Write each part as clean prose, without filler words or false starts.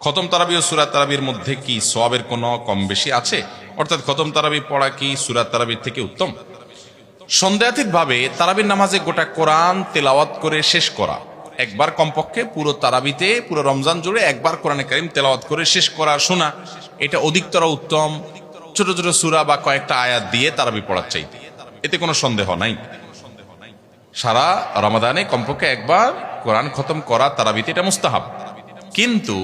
খতম তারাবি ও সূরা তারাবির মধ্যে কি সওয়াবের কোনো কম বেশি আছে? অর্থাৎ খতম তারাবি পড়া কি সূরা তারাবির থেকে উত্তম? সন্দেহাতীতভাবে তারাবির নামাজে গোটা কোরআন তেলাওয়াত করে শেষ করা, একবার কমপক্ষে পুরো তারাবিতে পুরো রমজান জুড়ে একবার কোরআনে কারীম তেলাওয়াত করে শেষ করা শোনা, এটা অধিকতর উত্তম ছোট ছোট সূরা বা কয়েকটা আয়াত দিয়ে তারাবি পড়ার চাইতে। এতে কোনো সন্দেহ নাই। সারা রমাদানে কমপক্ষে একবার কোরআন খতম করা তারাবিতে এটা মুস্তাহাব। কিন্তু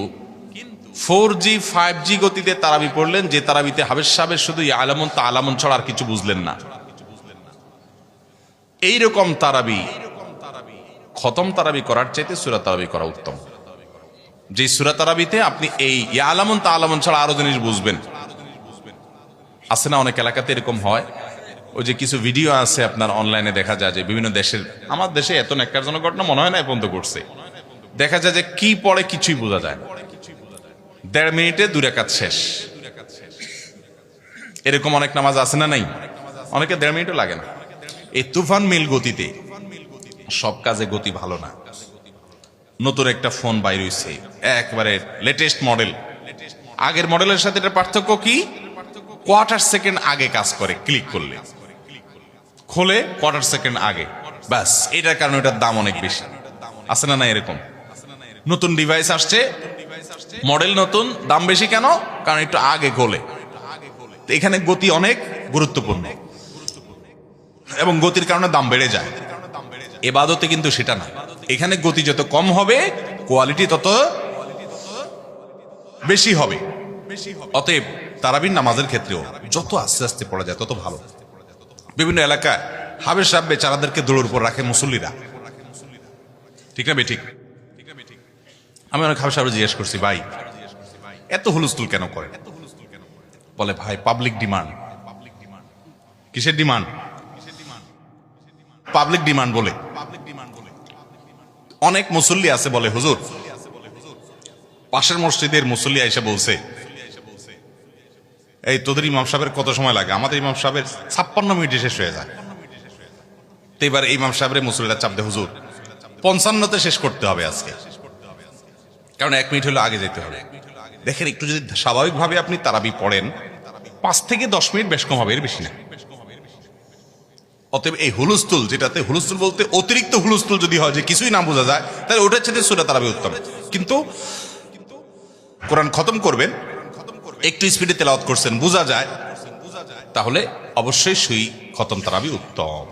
4G 5G গতিতে তারাবি পড়লেন, যে তারাবিতে হাবেস সাহেবের শুধু ইয়ালামুন তাআলামুন ছাড়া আর কিছু বুঝলেন না, এইরকম তারাবি খতম তারাবি করার চাইতে সূরা তারাবি করা উত্তম। যে সূরা তারাবিতে আপনি এই ইয়ালামুন তাআলামুন ছাড়া আরো জিনিস বুঝবেন। আছে না অনেক এলাকাতে এরকম হয়, ওই যে কিছু ভিডিও আছে আপনার অনলাইনে দেখা যায় যে বিভিন্ন দেশের, আমার দেশে এত ন্যাক্কারজনক ঘটনা মনে হয় না এ পর্যন্ত ঘটছে, দেখা যায় যে কি পড়ে কিছুই বোঝা যায় না, 1.5 মিনিটে 2 রাকাত শেষ। এরকম অনেক নামাজ আছে না নাই? অনেকে 1.5 মিনিটও লাগে না। এই তুফান মিল গতিতে সব কাজে গতি ভালো না। নতুন একটা ফোন বাইর হইছে, একবারে লেটেস্ট মডেল, আগের মডেলের সাথে এটার পার্থক্য কি? কোয়ার্টার সেকেন্ড আগে কাজ করে, ক্লিক করলে খোলে কোয়ার্টার সেকেন্ড আগে, ব্যাস। এটার কারণে এটার দাম অনেক বেশি। আছে না না এরকম? নতুন ডিভাইস আসছে, মডেল নতুন, দাম বেশি কেন? কারণ একটু আগে খোলে। এখানে গতি অনেক গুরুত্বপূর্ণ এবং গতির কারণে দাম বেড়ে যায়। ইবাদতে কিন্তু সেটা না, এখানে গতি যত কম হবে কোয়ালিটি তত বেশি হবে। অতএব তারাবির নামাজের ক্ষেত্রেও যত আস্তে আস্তে পড়া যায় তত ভালো। বিভিন্ন এলাকায় হাবেস সাহেব বেচারাদেরকে দৌড়ের উপর রাখে মুসল্লিরা, ঠিক না বেঠিক? আমি অনেক হাবেস সাহেব জিজ্ঞেস করছি, ভাই এত হুলস্থুল কেন করে? বলে ভাই পাবলিক ডিমান্ড। কিসের ডিমান্ড? পাবলিক ডিমান্ড বলে। অনেক মুসল্লি আছে বলে, হুজুর পাশের মসজিদের মুসল্লি আইসা বলছে, এই তোদের ইমাম সাহেবের কত সময় লাগে? আমাদের ইমাম সাহেবের 56 মিনিটে শেষ হয়ে যায়। তো এবার ইমাম সাহেবের মুসল্লিরা চাপ দে, হুজুর 55তে শেষ করতে হবে আজকে, কারণ 1 মিনিট হলে আগে যেতে হবে। দেখেন, একটু যদি স্বাভাবিকভাবে আপনি তারাবি পড়েন 5 থেকে 10 মিনিট বেশ কম হবে, এর বেশি না। অতএব এই হুলস্থুল, যেটাতে হুলস্থুল বলতে অতিরিক্ত হুলস্থুল যদি হয় যে কিছুই না বোঝা যায়, তাহলে ওটার চেয়ে সূরা তারাবি উত্তম। কিন্তু কোরআন খতম করবেন, একটু স্পিডে তেলাওয়াত করছেন, বোঝা যায়, তাহলে অবশ্যই খতম তারাবি উত্তম।